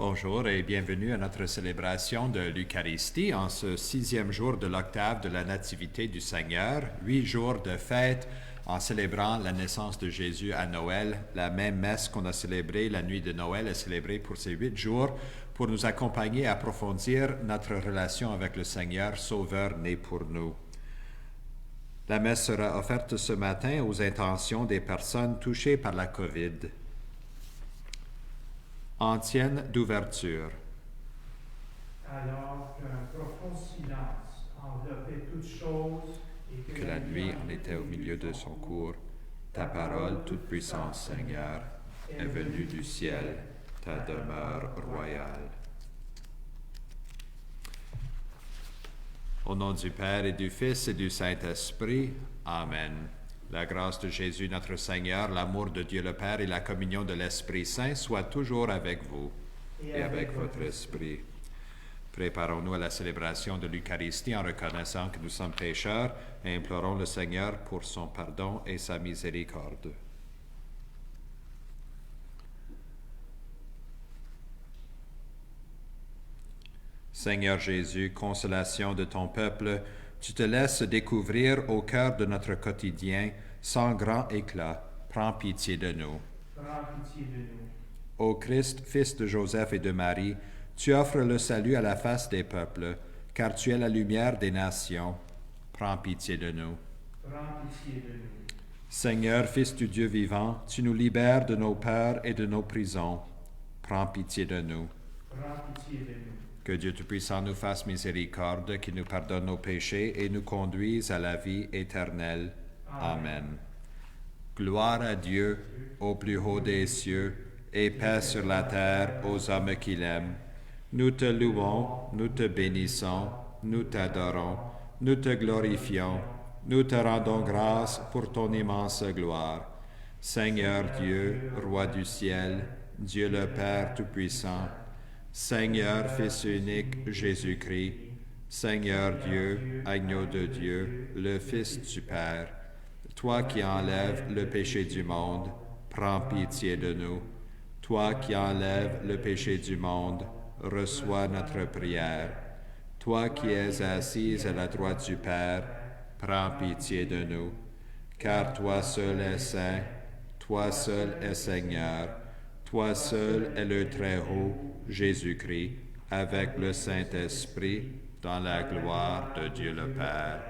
Bonjour et bienvenue à notre célébration de l'Eucharistie en ce 6e jour de l'octave de la Nativité du Seigneur, 8 jours de fête en célébrant la naissance de Jésus à Noël. La même messe qu'on a célébrée la nuit de Noël est célébrée pour ces 8 jours pour nous accompagner à approfondir notre relation avec le Seigneur, Sauveur né pour nous. La messe sera offerte ce matin aux intentions des personnes touchées par la COVID. Antienne d'ouverture. Alors qu'un profond silence enveloppait toutes choses et Que la nuit en était au milieu de son cours, ta parole toute puissante, Seigneur, est venue du ciel, ta demeure royale. Au nom du Père et du Fils et du Saint-Esprit, Amen. La grâce de Jésus notre Seigneur, l'amour de Dieu le Père et la communion de l'Esprit Saint soient toujours avec vous et avec votre esprit. Préparons-nous à la célébration de l'Eucharistie en reconnaissant que nous sommes pécheurs et implorons le Seigneur pour son pardon et sa miséricorde. Seigneur Jésus, consolation de ton peuple, tu te laisses découvrir au cœur de notre quotidien sans grand éclat. Prends pitié de nous. Prends pitié de nous. Ô Christ, Fils de Joseph et de Marie, tu offres le salut à la face des peuples, car tu es la lumière des nations. Prends pitié de nous. Prends pitié de nous. Seigneur, Fils du Dieu vivant, tu nous libères de nos peurs et de nos prisons. Prends pitié de nous. Prends pitié de nous. Que Dieu Tout-Puissant nous fasse miséricorde, qu'il nous pardonne nos péchés et nous conduise à la vie éternelle. Amen. Gloire à Dieu, au plus haut des cieux, et paix sur la terre aux hommes qu'il aime. Nous te louons, nous te bénissons, nous t'adorons, nous te glorifions, nous te rendons grâce pour ton immense gloire. Seigneur Dieu, Roi du ciel, Dieu le Père Tout-Puissant, Seigneur, Fils unique, Jésus-Christ, Seigneur Dieu, Agneau de Dieu, le Fils du Père, toi qui enlèves le péché du monde, prends pitié de nous. Toi qui enlèves le péché du monde, reçois notre prière. Toi qui es assise à la droite du Père, prends pitié de nous. Car toi seul es saint, toi seul es Seigneur, toi seul est le Très-Haut, Jésus-Christ, avec le Saint-Esprit, dans la gloire de Dieu le Père.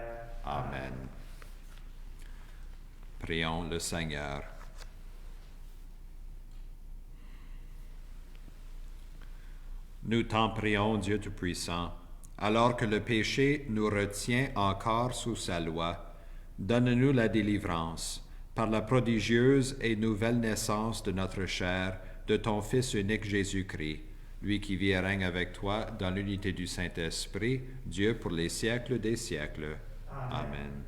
Amen. Prions le Seigneur. Nous t'en prions, Dieu Tout-Puissant, alors que le péché nous retient encore sous sa loi, donne-nous la délivrance, par la prodigieuse et nouvelle naissance de notre chair, de ton Fils unique Jésus-Christ, lui qui vit et règne avec toi dans l'unité du Saint-Esprit, Dieu pour les siècles des siècles. Amen.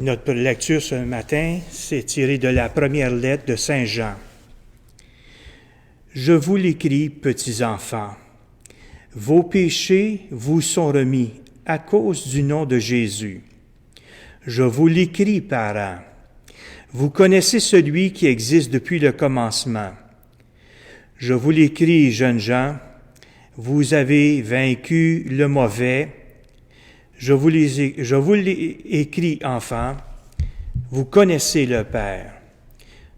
Notre lecture ce matin, c'est tiré de la première lettre de Saint Jean. Je vous l'écris, petits enfants. Vos péchés vous sont remis à cause du nom de Jésus. Je vous l'écris, parents. Vous connaissez celui qui existe depuis le commencement. Je vous l'écris, jeunes gens. Vous avez vaincu le mauvais. Je vous l'ai écrit, enfants, vous connaissez le Père.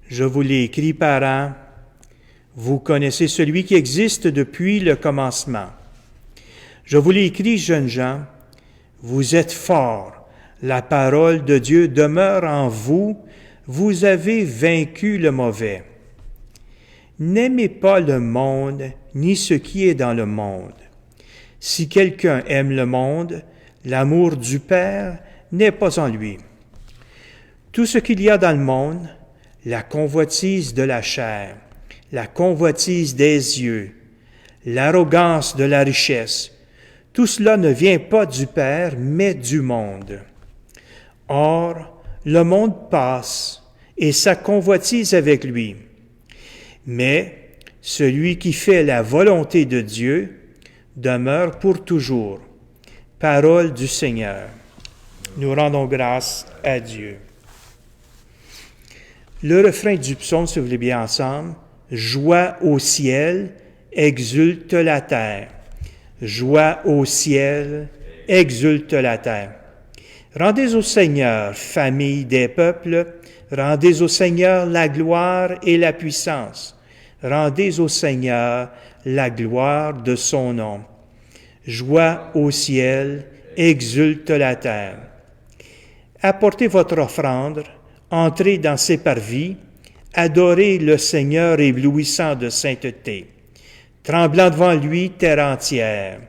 Je vous l'ai écrit, parents, vous connaissez celui qui existe depuis le commencement. Je vous l'ai écrit, jeunes gens, vous êtes forts, la parole de Dieu demeure en vous, vous avez vaincu le mauvais. N'aimez pas le monde, ni ce qui est dans le monde. Si quelqu'un aime le monde, l'amour du Père n'est pas en lui. Tout ce qu'il y a dans le monde, la convoitise de la chair, la convoitise des yeux, l'arrogance de la richesse. Tout cela ne vient pas du Père, mais du monde. Or, le monde passe, et sa convoitise avec lui. Mais celui qui fait la volonté de Dieu demeure pour toujours. Parole du Seigneur. Nous rendons grâce à Dieu. Le refrain du psaume, si vous voulez bien ensemble, « Joie au ciel, exulte la terre. Joie au ciel, exulte la terre. » Rendez au Seigneur, famille des peuples, rendez au Seigneur la gloire et la puissance. Rendez au Seigneur la gloire de son nom. Joie au ciel, exulte la terre. Apportez votre offrande, entrez dans ses parvis, adorez le Seigneur éblouissant de sainteté. Tremblant devant lui, terre entière.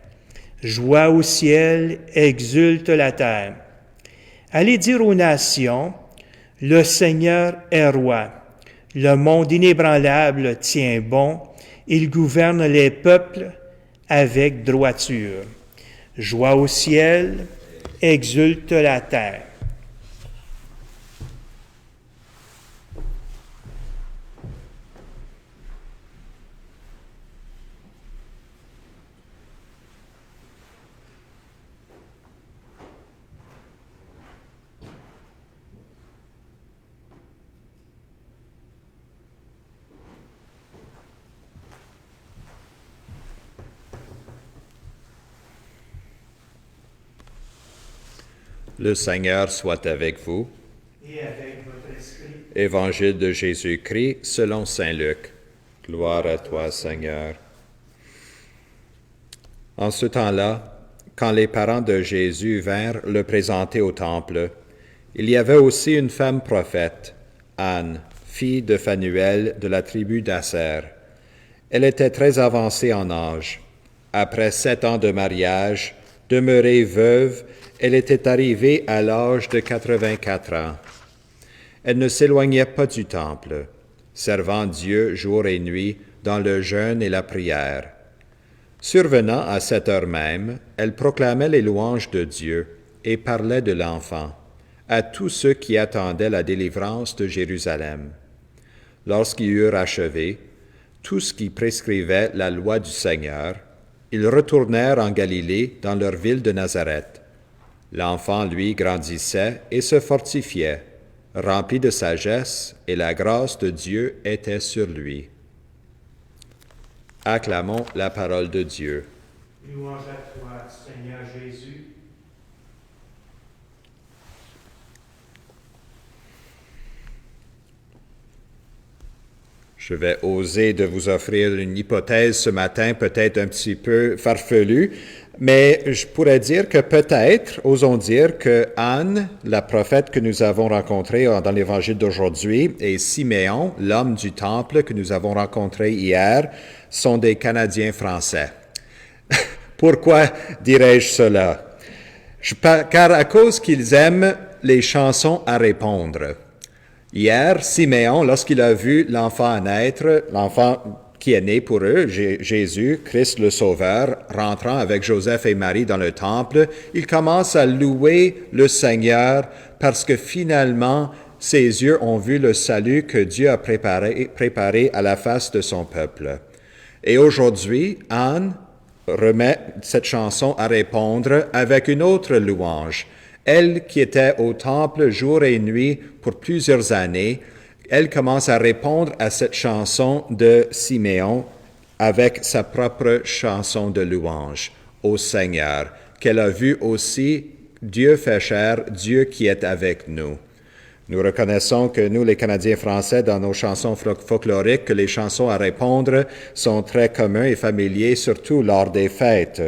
Joie au ciel, exulte la terre. Allez dire aux nations, le Seigneur est roi. Le monde inébranlable tient bon. Il gouverne les peuples avec droiture. Joie au ciel, exulte la terre. Le Seigneur soit avec vous. Et avec votre esprit. Évangile de Jésus-Christ selon saint Luc. Gloire à toi, Seigneur. En ce temps-là, quand les parents de Jésus vinrent le présenter au temple, il y avait aussi une femme prophète, Anne, fille de Phanuel de la tribu d'Aser. Elle était très avancée en âge. Après 7 ans de mariage, demeurée veuve, elle était arrivée à l'âge de 84 ans. Elle ne s'éloignait pas du temple, servant Dieu jour et nuit dans le jeûne et la prière. Survenant à cette heure même, elle proclamait les louanges de Dieu et parlait de l'enfant à tous ceux qui attendaient la délivrance de Jérusalem. Lorsqu'ils eurent achevé tout ce qui prescrivait la loi du Seigneur, ils retournèrent en Galilée dans leur ville de Nazareth. L'enfant, lui, grandissait et se fortifiait, rempli de sagesse, et la grâce de Dieu était sur lui. Acclamons la parole de Dieu. Louange à toi, Seigneur Jésus. Je vais oser de vous offrir une hypothèse ce matin, peut-être un petit peu farfelue, mais je pourrais dire que peut-être, osons dire que Anne, la prophète que nous avons rencontrée dans l'Évangile d'aujourd'hui, et Siméon, l'homme du temple que nous avons rencontré hier, sont des Canadiens français. Pourquoi dirais-je cela? Car à cause qu'ils aiment les chansons à répondre. Hier, Siméon, lorsqu'il a vu l'enfant naître, l'enfant qui est né pour eux, Jésus, Christ le Sauveur, rentrant avec Joseph et Marie dans le temple, il commence à louer le Seigneur parce que finalement, ses yeux ont vu le salut que Dieu a préparé à la face de son peuple. Et aujourd'hui, Anne remet cette chanson à répondre avec une autre louange. Elle qui était au temple jour et nuit pour plusieurs années, elle commence à répondre à cette chanson de Siméon avec sa propre chanson de louange au Seigneur, qu'elle a vu aussi Dieu fait chair, Dieu qui est avec nous. Nous reconnaissons que nous, les Canadiens français, dans nos chansons folkloriques, que les chansons à répondre sont très communs et familiers, surtout lors des fêtes.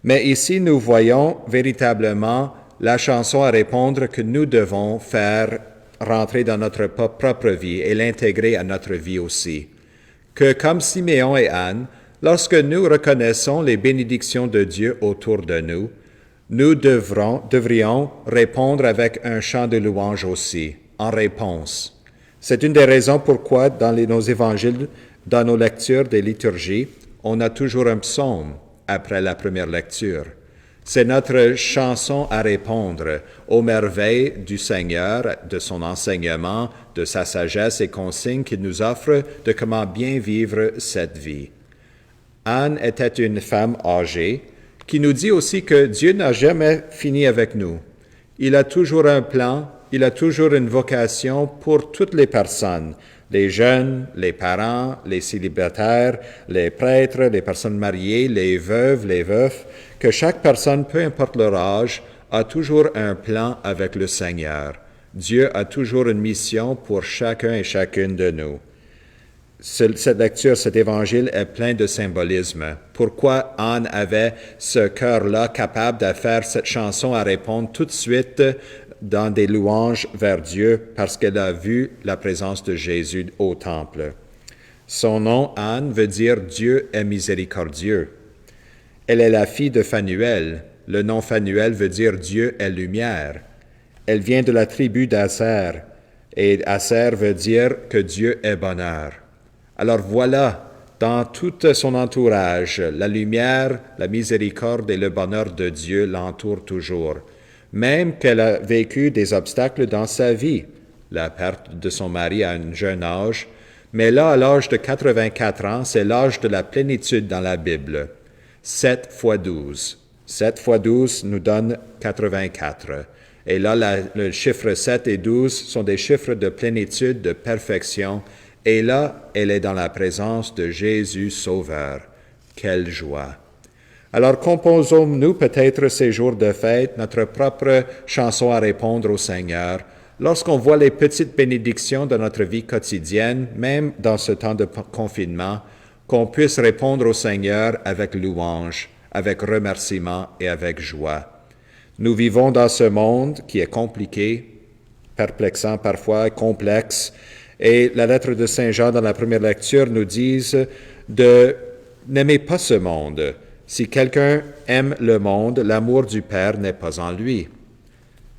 Mais ici, nous voyons véritablement la chanson à répondre que nous devons faire rentrer dans notre propre vie et l'intégrer à notre vie aussi. Que comme Siméon et Anne, lorsque nous reconnaissons les bénédictions de Dieu autour de nous, nous devrions répondre avec un chant de louange aussi, en réponse. C'est une des raisons pourquoi dans nos évangiles, dans nos lectures des liturgies, on a toujours un psaume après la première lecture. C'est notre chanson à répondre aux merveilles du Seigneur, de son enseignement, de sa sagesse et consignes qu'il nous offre de comment bien vivre cette vie. Anne était une femme âgée qui nous dit aussi que Dieu n'a jamais fini avec nous. Il a toujours un plan, il a toujours une vocation pour toutes les personnes, les jeunes, les parents, les célibataires, les prêtres, les personnes mariées, les veuves, les veufs, que chaque personne, peu importe leur âge, a toujours un plan avec le Seigneur. Dieu a toujours une mission pour chacun et chacune de nous. Cette lecture, cet évangile est plein de symbolisme. Pourquoi Anne avait ce cœur-là capable de faire cette chanson à répondre tout de suite dans des louanges vers Dieu parce qu'elle a vu la présence de Jésus au temple. Son nom, Anne, veut dire Dieu est miséricordieux. Elle est la fille de Phanuel. Le nom Phanuel veut dire Dieu est lumière. Elle vient de la tribu d'Aser et Aser veut dire que Dieu est bonheur. Alors voilà, dans tout son entourage, la lumière, la miséricorde et le bonheur de Dieu l'entourent toujours. Même qu'elle a vécu des obstacles dans sa vie, la perte de son mari à un jeune âge, mais là, à l'âge de 84 ans, c'est l'âge de la plénitude dans la Bible. 7 fois 12. 7 fois 12 nous donne 84. Et là, le chiffre 7 et 12 sont des chiffres de plénitude, de perfection. Et là, elle est dans la présence de Jésus Sauveur. Quelle joie! Alors composons-nous peut-être ces jours de fête, notre propre chanson à répondre au Seigneur, lorsqu'on voit les petites bénédictions de notre vie quotidienne, même dans ce temps de confinement, qu'on puisse répondre au Seigneur avec louange, avec remerciement et avec joie. Nous vivons dans ce monde qui est compliqué, perplexant parfois, complexe, et la lettre de Saint Jean dans la première lecture nous dit de n'aimer pas ce monde. Si quelqu'un aime le monde, l'amour du Père n'est pas en lui.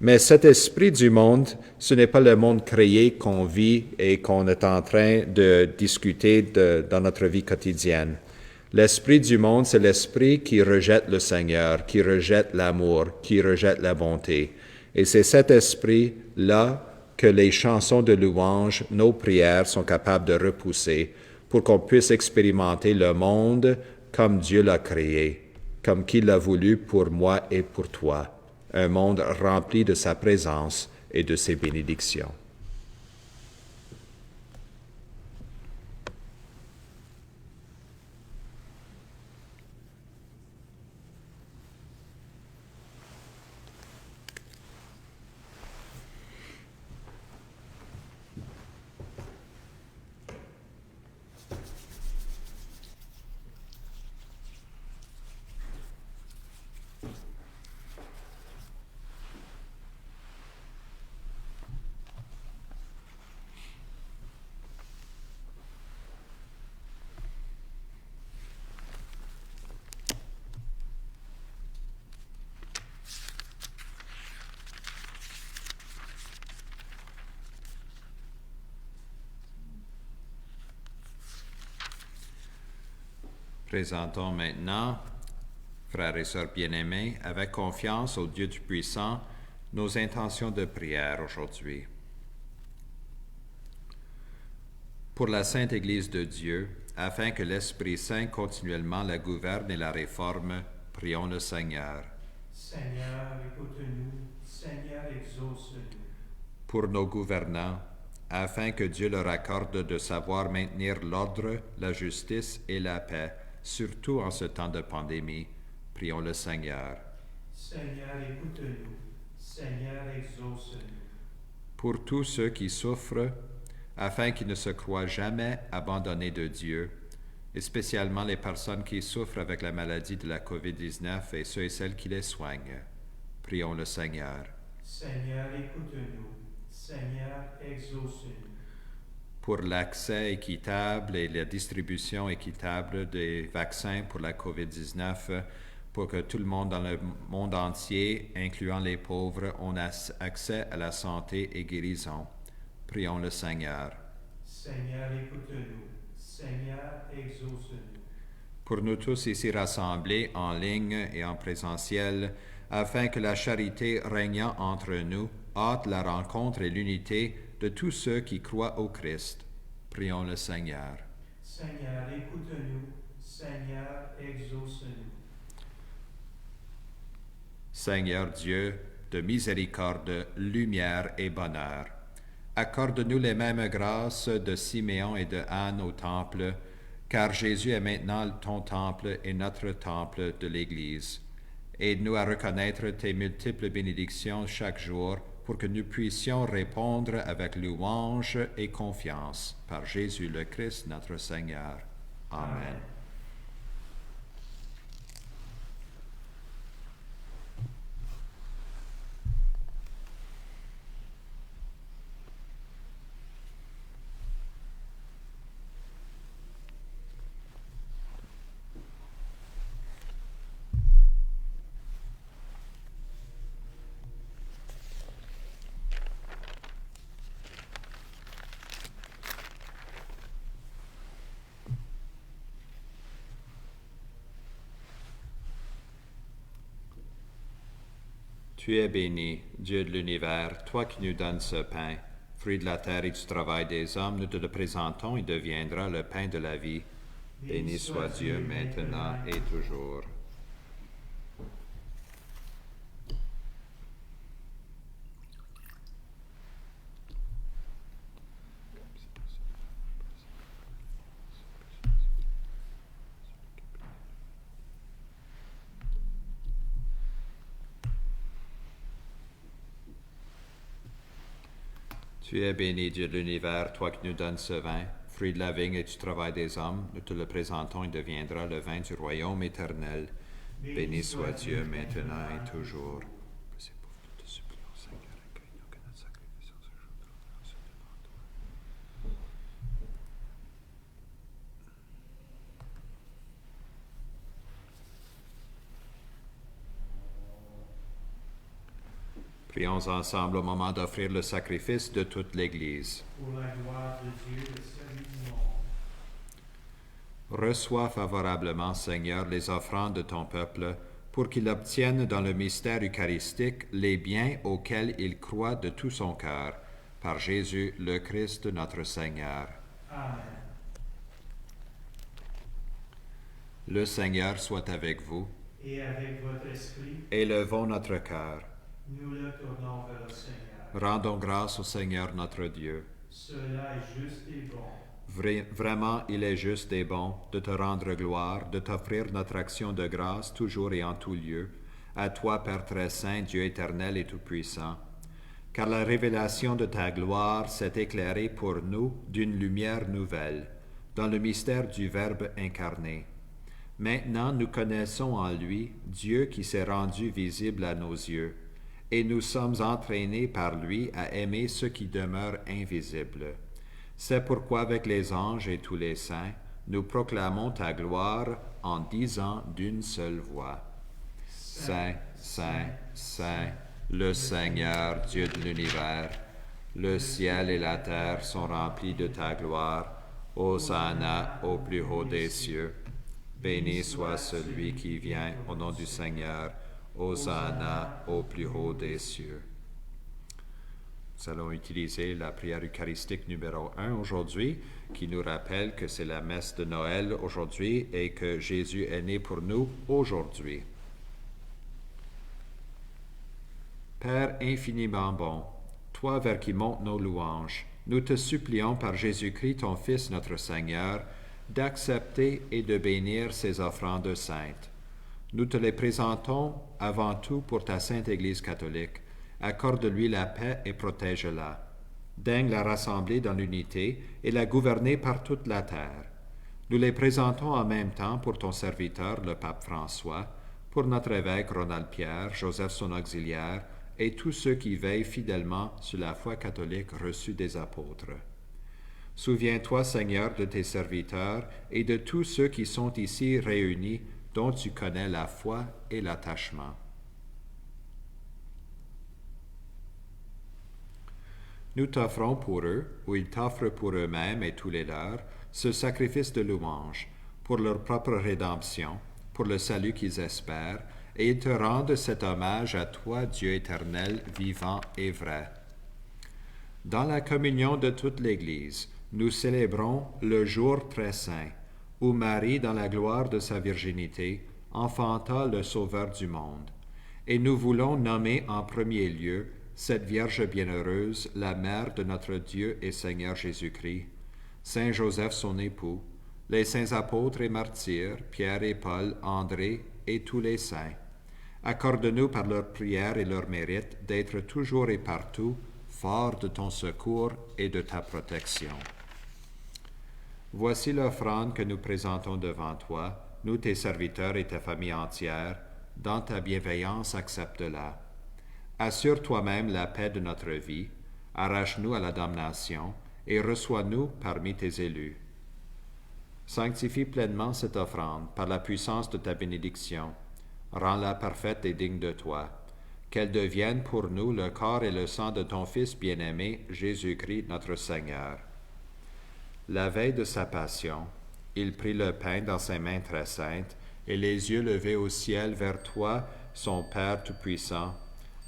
Mais cet esprit du monde, ce n'est pas le monde créé qu'on vit et qu'on est en train de discuter dans notre vie quotidienne. L'esprit du monde, c'est l'esprit qui rejette le Seigneur, qui rejette l'amour, qui rejette la bonté. Et c'est cet esprit-là que les chansons de louange, nos prières sont capables de repousser pour qu'on puisse expérimenter le monde comme Dieu l'a créé, comme qu'il l'a voulu pour moi et pour toi, un monde rempli de sa présence et de ses bénédictions. Présentons maintenant, frères et sœurs bien-aimés, avec confiance au Dieu Tout-Puissant, nos intentions de prière aujourd'hui. Pour la Sainte Église de Dieu, afin que l'Esprit Saint continuellement la gouverne et la réforme, prions le Seigneur. Seigneur, écoute-nous. Seigneur, exauce-nous. Pour nos gouvernants, afin que Dieu leur accorde de savoir maintenir l'ordre, la justice et la paix, surtout en ce temps de pandémie, prions le Seigneur. Seigneur, écoute-nous. Seigneur, exauce-nous. Pour tous ceux qui souffrent, afin qu'ils ne se croient jamais abandonnés de Dieu, et spécialement les personnes qui souffrent avec la maladie de la COVID-19 et ceux et celles qui les soignent, prions le Seigneur. Seigneur, écoute-nous. Seigneur, exauce-nous. Pour l'accès équitable et la distribution équitable des vaccins pour la COVID-19, pour que tout le monde dans le monde entier, incluant les pauvres, ait accès à la santé et guérison. Prions le Seigneur. Seigneur, écoute-nous. Seigneur, exauce-nous. pour nous tous ici rassemblés en ligne et en présentiel, afin que la charité régnant entre nous hâte la rencontre et l'unité de tous ceux qui croient au Christ. Prions le Seigneur. Seigneur, écoute-nous. Seigneur, exauce-nous. Seigneur Dieu, de miséricorde, lumière et bonheur, accorde-nous les mêmes grâces de Siméon et de Anne au temple, car Jésus est maintenant ton temple et notre temple de l'Église. Aide-nous à reconnaître tes multiples bénédictions chaque jour pour que nous puissions répondre avec louange et confiance par Jésus le Christ notre Seigneur. Amen. Tu es béni, Dieu de l'univers, toi qui nous donnes ce pain, fruit de la terre et du travail des hommes, nous te le présentons, il deviendra le pain de la vie. Béni soit Dieu maintenant et toujours. Tu es béni, Dieu de l'univers, toi qui nous donnes ce vin, fruit de la vigne et du travail des hommes, nous te le présentons, il deviendra le vin du royaume éternel. Béni soit Dieu maintenant et toujours. Prions ensemble au moment d'offrir le sacrifice de toute l'Église. Pour la gloire de Dieu, le salut du monde. Reçois favorablement, Seigneur, les offrandes de ton peuple, pour qu'il obtienne dans le mystère eucharistique les biens auxquels il croit de tout son cœur, par Jésus le Christ notre Seigneur. Amen. Le Seigneur soit avec vous. Et avec votre esprit, Élevons notre cœur. nous le tournons vers le Seigneur. Rendons grâce au Seigneur notre Dieu. Cela est juste et bon. Vraiment, il est juste et bon de te rendre gloire, de t'offrir notre action de grâce toujours et en tout lieu, à toi, Père très saint, Dieu éternel et tout-puissant. Car la révélation de ta gloire s'est éclairée pour nous d'une lumière nouvelle, dans le mystère du Verbe incarné. Maintenant, nous connaissons en lui Dieu qui s'est rendu visible à nos yeux, et nous sommes entraînés par lui à aimer ce qui demeure invisible. C'est pourquoi avec les anges et tous les saints, nous proclamons ta gloire en disant d'une seule voix. Saint, Saint, Saint, le Seigneur, Dieu de l'univers, le ciel et la terre sont remplis de ta gloire. Hosanna au plus haut des cieux. Béni soit celui qui vient au nom du Seigneur. Hosanna au plus haut des cieux. Nous allons utiliser la prière eucharistique numéro 1 aujourd'hui, qui nous rappelle que c'est la messe de Noël aujourd'hui et que Jésus est né pour nous aujourd'hui. Père infiniment bon, toi vers qui montent nos louanges, nous te supplions par Jésus-Christ, ton Fils, notre Seigneur, d'accepter et de bénir ces offrandes saintes. Nous te les présentons avant tout pour ta sainte Église catholique. Accorde-lui la paix et protège-la. Daigne la rassembler dans l'unité et la gouverner par toute la terre. Nous les présentons en même temps pour ton serviteur, le pape François, pour notre évêque Ronald Pierre, Joseph son auxiliaire, et tous ceux qui veillent fidèlement sur la foi catholique reçue des apôtres. Souviens-toi, Seigneur, de tes serviteurs et de tous ceux qui sont ici réunis, dont tu connais la foi et l'attachement. Nous t'offrons pour eux, ou ils t'offrent pour eux-mêmes et tous les leurs, ce sacrifice de louange, pour leur propre rédemption, pour le salut qu'ils espèrent, et ils te rendent cet hommage à toi, Dieu éternel, vivant et vrai. Dans la communion de toute l'Église, nous célébrons le jour très saint, où Marie, dans la gloire de sa virginité, enfanta le Sauveur du monde. Et nous voulons nommer en premier lieu cette Vierge bienheureuse, la mère de notre Dieu et Seigneur Jésus-Christ, Saint Joseph son époux, les saints apôtres et martyrs, Pierre et Paul, André et tous les saints. Accorde-nous par leurs prières et leurs mérites d'être toujours et partout forts de ton secours et de ta protection. Voici l'offrande que nous présentons devant toi, nous tes serviteurs et ta famille entière. Dans ta bienveillance, accepte-la. Assure toi-même la paix de notre vie, arrache-nous à la damnation et reçois-nous parmi tes élus. Sanctifie pleinement cette offrande par la puissance de ta bénédiction. Rends-la parfaite et digne de toi. Qu'elle devienne pour nous le corps et le sang de ton Fils bien-aimé, Jésus-Christ notre Seigneur. La veille de sa passion, il prit le pain dans ses mains très saintes, et les yeux levés au ciel vers toi, son Père Tout-Puissant.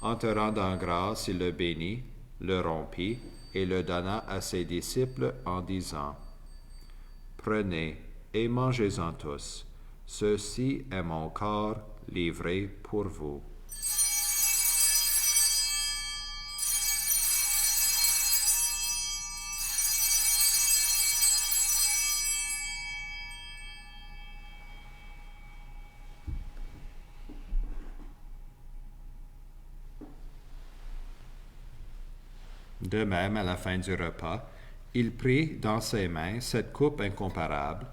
En te rendant grâce, il le bénit, le rompit, et le donna à ses disciples en disant, « Prenez et mangez-en tous. Ceci est mon corps livré pour vous. » De même, à la fin du repas, il prit dans ses mains cette coupe incomparable,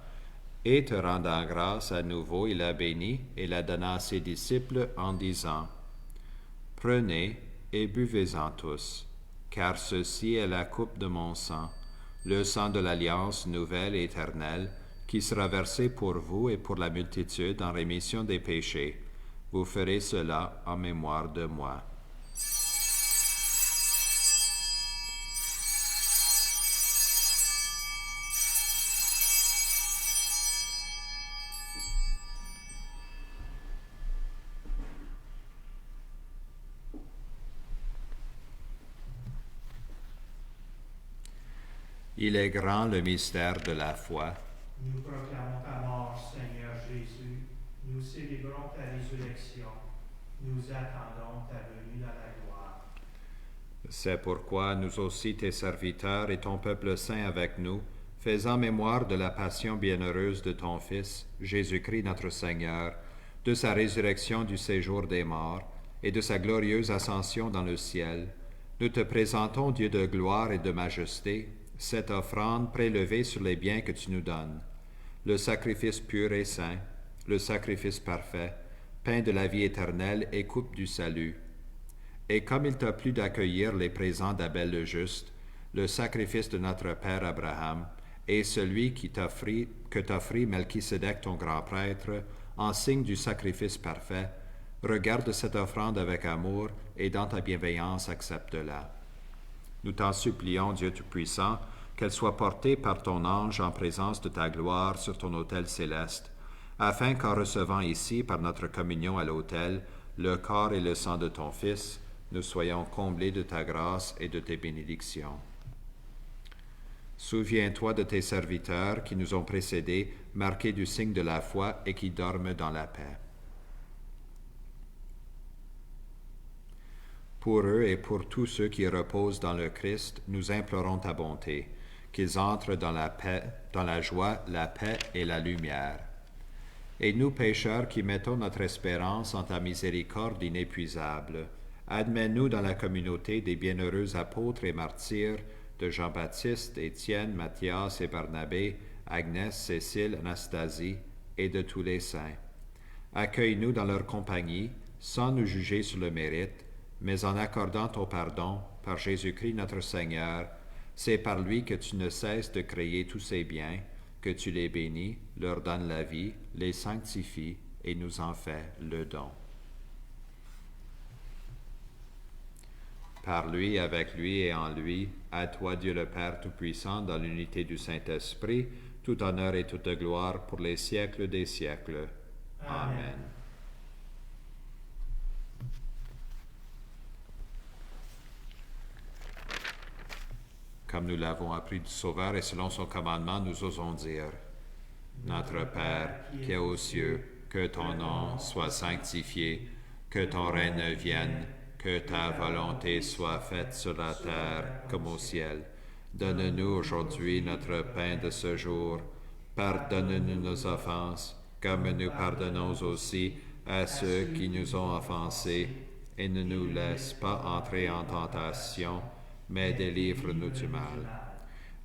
et te rendant grâce à nouveau, il la bénit et la donna à ses disciples en disant, « Prenez et buvez-en tous, car ceci est la coupe de mon sang, le sang de l'alliance nouvelle et éternelle, qui sera versé pour vous et pour la multitude en rémission des péchés. Vous ferez cela en mémoire de moi. » Il est grand le mystère de la foi. Nous proclamons ta mort, Seigneur Jésus. Nous célébrons ta résurrection. Nous attendons ta venue dans la gloire. C'est pourquoi nous aussi, tes serviteurs et ton peuple saint avec nous, faisant mémoire de la passion bienheureuse de ton Fils, Jésus-Christ notre Seigneur, de sa résurrection du séjour des morts et de sa glorieuse ascension dans le ciel, nous te présentons, Dieu de gloire et de majesté, cette offrande prélevée sur les biens que tu nous donnes, le sacrifice pur et saint, le sacrifice parfait, pain de la vie éternelle et coupe du salut. Et comme il t'a plu d'accueillir les présents d'Abel le juste, le sacrifice de notre père Abraham, et celui que t'offrit Melchisédek ton grand prêtre, en signe du sacrifice parfait, regarde cette offrande avec amour et dans ta bienveillance accepte-la. Nous t'en supplions, Dieu Tout-Puissant, qu'elle soit portée par ton ange en présence de ta gloire sur ton autel céleste, afin qu'en recevant ici, par notre communion à l'autel, le corps et le sang de ton Fils, nous soyons comblés de ta grâce et de tes bénédictions. Souviens-toi de tes serviteurs qui nous ont précédés, marqués du signe de la foi et qui dorment dans la paix. Pour eux et pour tous ceux qui reposent dans le Christ, nous implorons ta bonté, qu'ils entrent dans la paix, dans la joie, la paix et la lumière. Et nous, pécheurs qui mettons notre espérance en ta miséricorde inépuisable, admets-nous dans la communauté des bienheureux apôtres et martyrs de Jean-Baptiste, Étienne, Matthias et Barnabé, Agnès, Cécile, Anastasie et de tous les saints. Accueille-nous dans leur compagnie, sans nous juger sur le mérite, mais en accordant ton pardon par Jésus-Christ notre Seigneur. C'est par lui que tu ne cesses de créer tous ces biens, que tu les bénis, leur donnes la vie, les sanctifies et nous en fais le don. Par lui, avec lui et en lui, à toi Dieu le Père Tout-Puissant, dans l'unité du Saint-Esprit, tout honneur et toute gloire pour les siècles des siècles. Amen. Comme nous l'avons appris du Sauveur et selon son commandement, nous osons dire: Notre Père, qui es aux cieux, que ton nom soit sanctifié, que ton règne vienne, que ta volonté soit faite sur la terre comme au ciel. Donne-nous aujourd'hui notre pain de ce jour. Pardonne-nous nos offenses, comme nous pardonnons aussi à ceux qui nous ont offensés, et ne nous laisse pas entrer en tentation, mais délivre-nous du mal.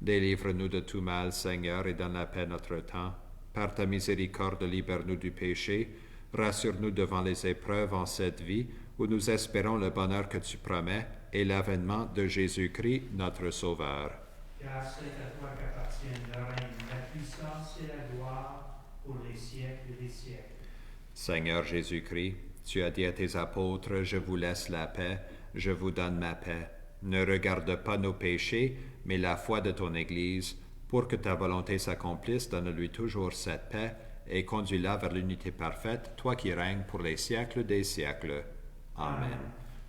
Délivre-nous de tout mal, Seigneur, et donne la paix à notre temps. Par ta miséricorde, libère-nous du péché. Rassure-nous devant les épreuves en cette vie, où nous espérons le bonheur que tu promets et l'avènement de Jésus-Christ, notre Sauveur. Car c'est à toi qu'appartiennent le règne, la puissance et la gloire pour les siècles des siècles. Seigneur Jésus-Christ, tu as dit à tes apôtres: Je vous laisse la paix, je vous donne ma paix. Ne regarde pas nos péchés, mais la foi de ton Église. Pour que ta volonté s'accomplisse, donne-lui toujours cette paix et conduis-la vers l'unité parfaite, toi qui règnes pour les siècles des siècles. Amen.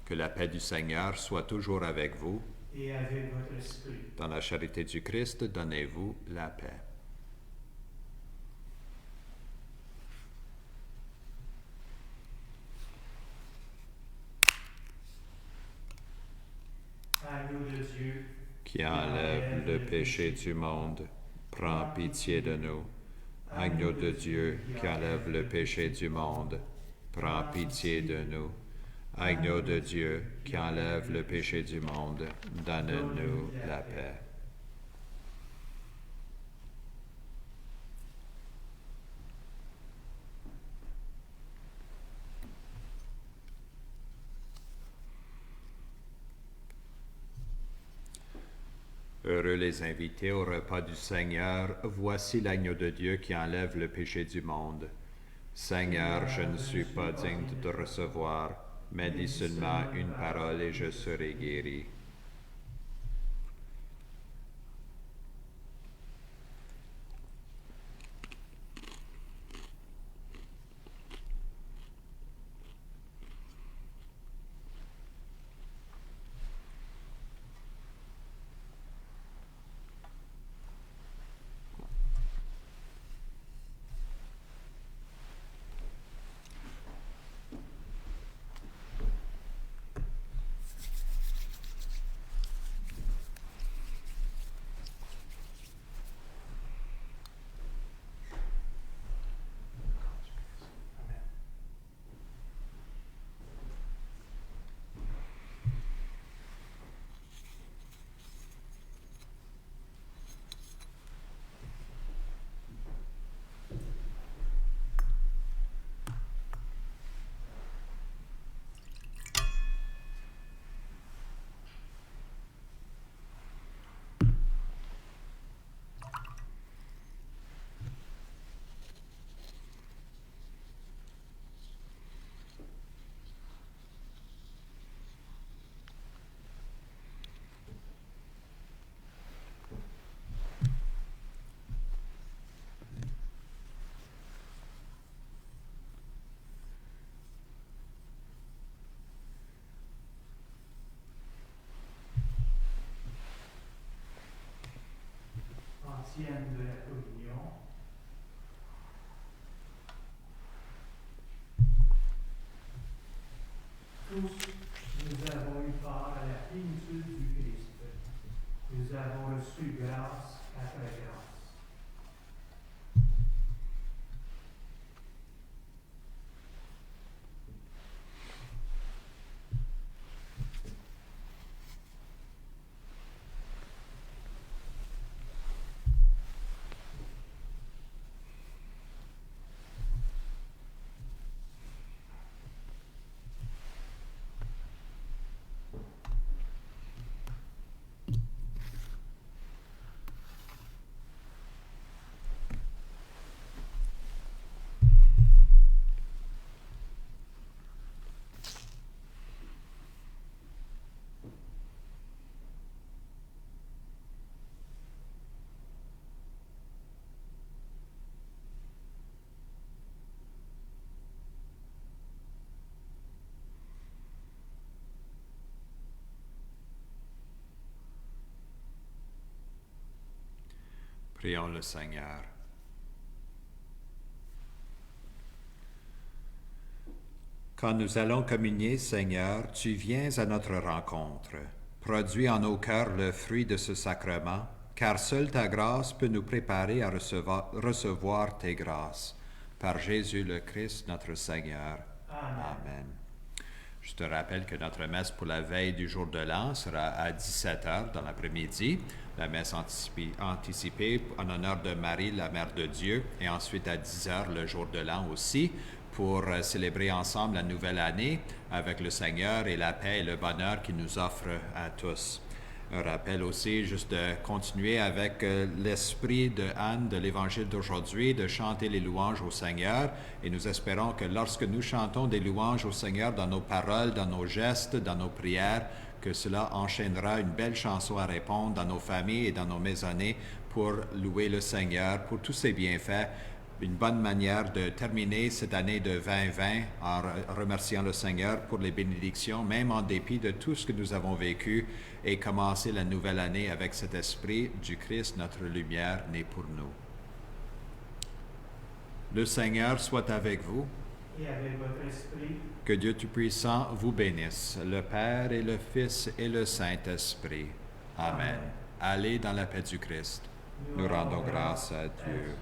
Que la paix du Seigneur soit toujours avec vous. Et avec votre esprit. Dans la charité du Christ, donnez-vous la paix. Agneau de Dieu, Qui enlève le péché du monde, prends pitié de nous. Agneau de Dieu, qui enlève le péché du monde, prends pitié de nous. Agneau de Dieu, qui enlève le péché du monde, donne-nous la paix. Heureux les invités au repas du Seigneur. Voici l'agneau de Dieu qui enlève le péché du monde. Seigneur, je ne suis pas digne de te recevoir, mais dis seulement une parole et je serai guéri. ancienne de la communion. Tous, nous avons eu part à la plénitude du Christ. Nous avons reçu grâce après grâce. Prions le Seigneur. Quand nous allons communier, Seigneur, tu viens à notre rencontre. Produis en nos cœurs le fruit de ce sacrement, car seule ta grâce peut nous préparer à recevoir tes grâces. Par Jésus le Christ, notre Seigneur. Amen. Je te rappelle que notre messe pour la veille du jour de l'an sera à 17h dans l'après-midi. La messe anticipée en honneur de Marie, la Mère de Dieu, et ensuite à 10h le jour de l'an aussi, pour célébrer ensemble la nouvelle année avec le Seigneur et la paix et le bonheur qu'il nous offre à tous. Un rappel aussi, juste de continuer avec l'esprit de Anne de l'Évangile d'aujourd'hui, de chanter les louanges au Seigneur. Et nous espérons que lorsque nous chantons des louanges au Seigneur dans nos paroles, dans nos gestes, dans nos prières, que cela enchaînera une belle chanson à répondre dans nos familles et dans nos maisonnées pour louer le Seigneur pour tous ses bienfaits. Une bonne manière de terminer cette année de 2020 en remerciant le Seigneur pour les bénédictions, même en dépit de tout ce que nous avons vécu, et commencer la nouvelle année avec cet esprit du Christ, notre lumière, née pour nous. Le Seigneur soit avec vous. Et avec votre esprit. Que Dieu Tout-Puissant vous bénisse, le Père et le Fils et le Saint-Esprit. Amen. Allez dans la paix du Christ. Nous rendons grâce à Dieu.